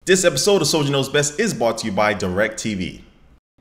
This episode of Soldier Knows Best is brought to you by DirecTV.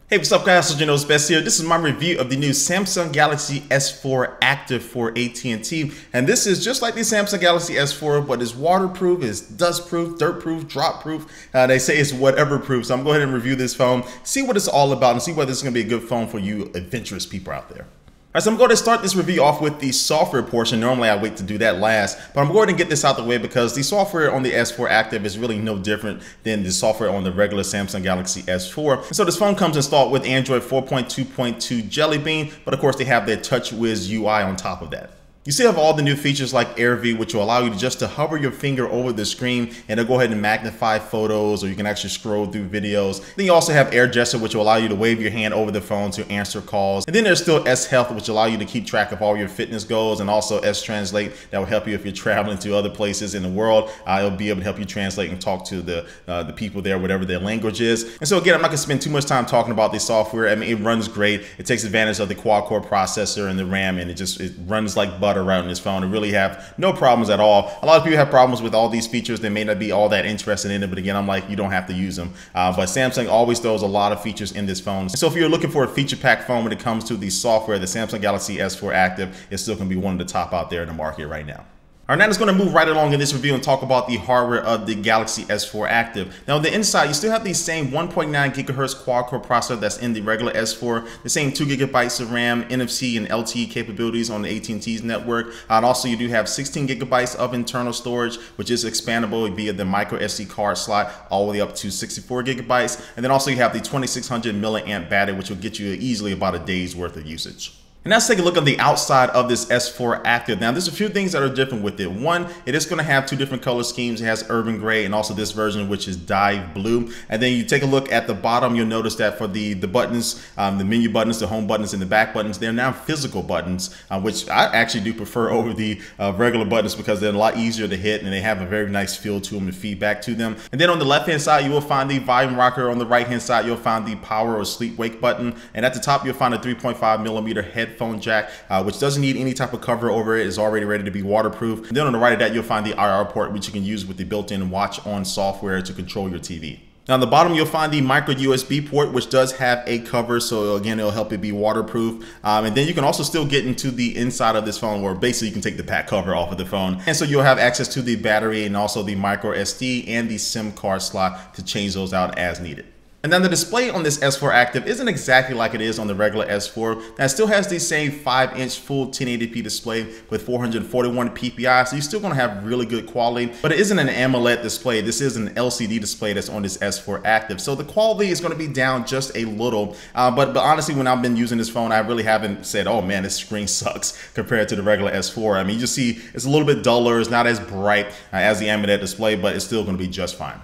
Hey, what's up guys, Soldier Knows Best here. This is my review of the new Samsung Galaxy S4 Active for AT&T. And this is just like the Samsung Galaxy S4, but it's waterproof, it's dustproof, dirtproof, dropproof. They say it's whatever proof. So I'm going to go ahead and review this phone, see what it's all about, and see whether this is going to be a good phone for you adventurous people out there. Alright, so I'm going to start this review off with the software portion. Normally I wait to do that last, but I'm going to get this out the way because the software on the S4 Active is really no different than the software on the regular Samsung Galaxy S4. And so this phone comes installed with Android 4.2.2 Jelly Bean, but of course they have their TouchWiz UI on top of that. You still have all the new features like AirV, which will allow you to hover your finger over the screen and it'll go ahead and magnify photos, or you can actually scroll through videos. Then you also have Air Gesture, which will allow you to wave your hand over the phone to answer calls. And then there's still S Health, which will allow you to keep track of all your fitness goals, and also S Translate that will help you if you're traveling to other places in the world. It'll be able to help you translate and talk to the people there, whatever their language is. And so again, I'm not gonna spend too much time talking about this software. I mean, it runs great. It takes advantage of the quad-core processor and the RAM, and it runs like butter around this phone. It really have no problems at all. A lot of people have problems with all these features. They may not be all that interested in it, but again, I'm like, you don't have to use them. But Samsung always throws a lot of features in this phone. So if you're looking for a feature-packed phone when it comes to the software, the Samsung Galaxy S4 Active is still going to be one of the top out there in the market right now. All right, now it's going to move right along in this review and talk about the hardware of the Galaxy S4 Active. Now on the inside, you still have the same 1.9 gigahertz quad-core processor that's in the regular S4, the same 2 gigabytes of RAM, NFC and LTE capabilities on the AT&T's network. And also you do have 16 gigabytes of internal storage, which is expandable via the micro SD card slot all the way up to 64 gigabytes. And then also you have the 2600 milliamp battery, which will get you easily about a day's worth of usage. And let's take a look at the outside of this S4 Active. Now, there's a few things that are different with it. One, it is going to have two different color schemes. It has urban gray and also this version, which is dive blue. And then you take a look at the bottom, you'll notice that for the buttons, the menu buttons, the home buttons, and the back buttons, they're now physical buttons, which I actually do prefer over the regular buttons because they're a lot easier to hit and they have a very nice feel to them and feedback to them. And then on the left-hand side, you will find the volume rocker. On the right-hand side, you'll find the power or sleep wake button. And at the top, you'll find a 3.5 millimeter headphone jack, which doesn't need any type of cover over it. It's already ready to be waterproof. And then on the right of that, you'll find the IR port, which you can use with the built-in watch on software to control your TV. Now on the bottom, you'll find the micro USB port, which does have a cover. So again, it'll help it be waterproof. And then you can also still get into the inside of this phone, where basically you can take the back cover off of the phone. And so you'll have access to the battery and also the micro SD and the SIM card slot to change those out as needed. And then the display on this S4 Active isn't exactly like it is on the regular S4. Now it still has the same 5-inch full 1080p display with 441 ppi, so you're still going to have really good quality, but it isn't an AMOLED display. This is an LCD display that's on this S4 Active, so the quality is going to be down just a little. But honestly, when I've been using this phone, I really haven't said, oh man, this screen sucks compared to the regular S4. I mean, you just see it's a little bit duller, it's not as bright as the AMOLED display, but it's still going to be just fine.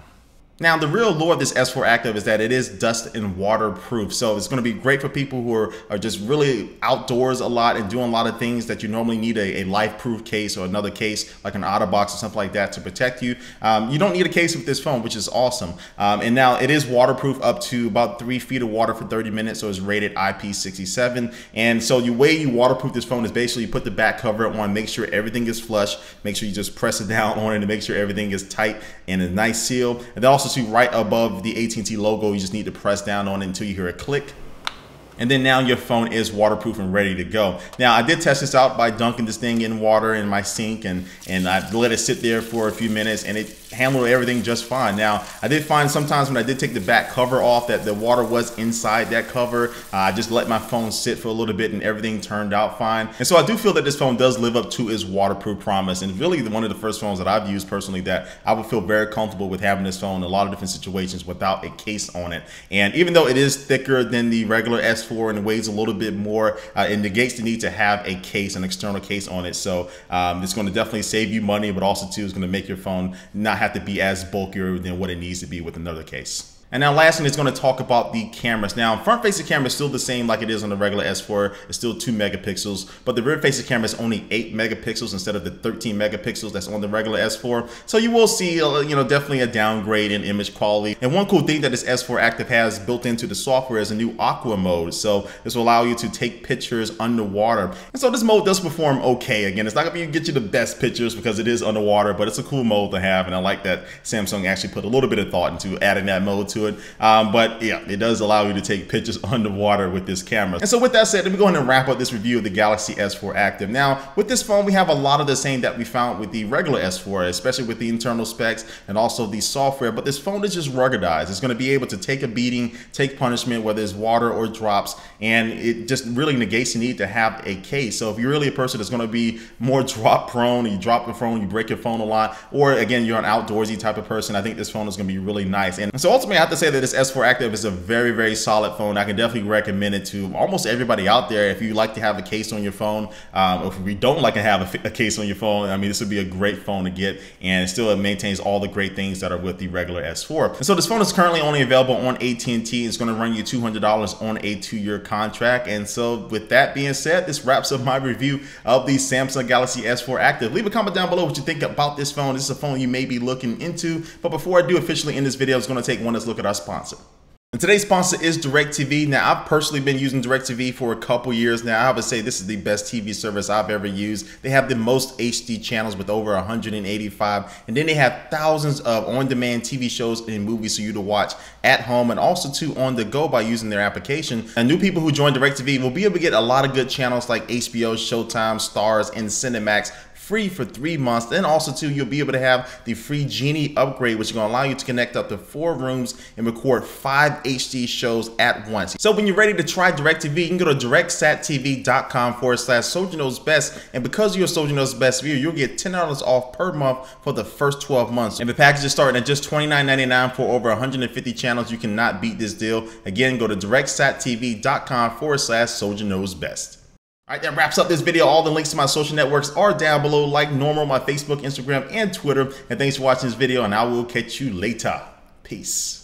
Now, the real allure of this S4 Active is that it is dust and waterproof. So it's going to be great for people who are just really outdoors a lot and doing a lot of things that you normally need a life-proof case or another case like an OtterBox or something like that to protect you. You don't need a case with this phone, which is awesome. And now it is waterproof up to about 3 feet of water for 30 minutes. So it's rated IP67. And so the way you waterproof this phone is basically you put the back cover on, make sure everything is flush, make sure you just press it down on it to make sure everything is tight and a nice seal. And then also see right above the AT&T logo, you just need to press down on it until you hear a click. And then now your phone is waterproof and ready to go. Now I did test this out by dunking this thing in water in my sink and I let it sit there for a few minutes and it handled everything just fine. Now I did find sometimes when I did take the back cover off that the water was inside that cover. I just let my phone sit for a little bit and everything turned out fine. And so I do feel that this phone does live up to its waterproof promise, and really one of the first phones that I've used personally that I would feel very comfortable with having this phone in a lot of different situations without a case on it. And even though it is thicker than the regular S4 and it weighs a little bit more, it negates the need to have a case, an external case on it. So it's going to definitely save you money, but also too is going to make your phone not have to be as bulkier than what it needs to be with another case. And now lastly, it's going to talk about the cameras. Now, front-facing camera is still the same like it is on the regular S4. It's still 2 megapixels, but the rear-facing camera is only 8 megapixels instead of the 13 megapixels that's on the regular S4. So you will see, definitely a downgrade in image quality. And one cool thing that this S4 Active has built into the software is a new aqua mode. So this will allow you to take pictures underwater. And so this mode does perform okay. Again, it's not going to get you the best pictures because it is underwater, but it's a cool mode to have. And I like that Samsung actually put a little bit of thought into adding that mode to it. But yeah, it does allow you to take pictures underwater with this camera. And so with that said, let me go ahead and wrap up this review of the Galaxy S4 Active. Now, with this phone, we have a lot of the same that we found with the regular S4, especially with the internal specs and also the software. But this phone is just ruggedized. It's going to be able to take a beating, take punishment, whether it's water or drops, and it just really negates the need to have a case. So if you're really a person that's going to be more drop prone, you drop your phone, you break your phone a lot, or again, you're an outdoorsy type of person, I think this phone is going to be really nice. And so ultimately, I have to say that this S4 Active is a very, very solid phone. I can definitely recommend it to almost everybody out there. If you like to have a case on your phone, or if you don't like to have a case on your phone, I mean, this would be a great phone to get, and it maintains all the great things that are with the regular S4. And so this phone is currently only available on at&t. It's going to run you $200 on a 2-year contract. And so with that being said, this wraps up my review of the Samsung Galaxy S4 Active. Leave a comment down below what you think about this phone. This is a phone you may be looking into. But before I do officially end this video, I was going to take one last look at our sponsor. And today's sponsor is DirecTV. Now, I've personally been using DirecTV for a couple years now. I would say this is the best TV service I've ever used. They have the most HD channels with over 185. And then they have thousands of on-demand TV shows and movies for you to watch at home and also too on the go by using their application. And new people who join DirecTV will be able to get a lot of good channels like HBO, Showtime, Stars, and Cinemax free for 3 months. Then also too, you'll be able to have the free Genie upgrade, which is going to allow you to connect up to 4 rooms and record 5 HD shows at once. So when you're ready to try DirecTV, you can go to directsatTV.com/SoldierKnowsBest. And because you're a Soldier Knows Best viewer, you'll get $10 off per month for the first 12 months. And the package is starting at just $29.99 for over 150 channels. You cannot beat this deal. Again, go to directsatTV.com/SoldierKnowsBest. All right, that wraps up this video. All the links to my social networks are down below, like normal, my Facebook, Instagram, and Twitter. And thanks for watching this video, and I will catch you later. Peace.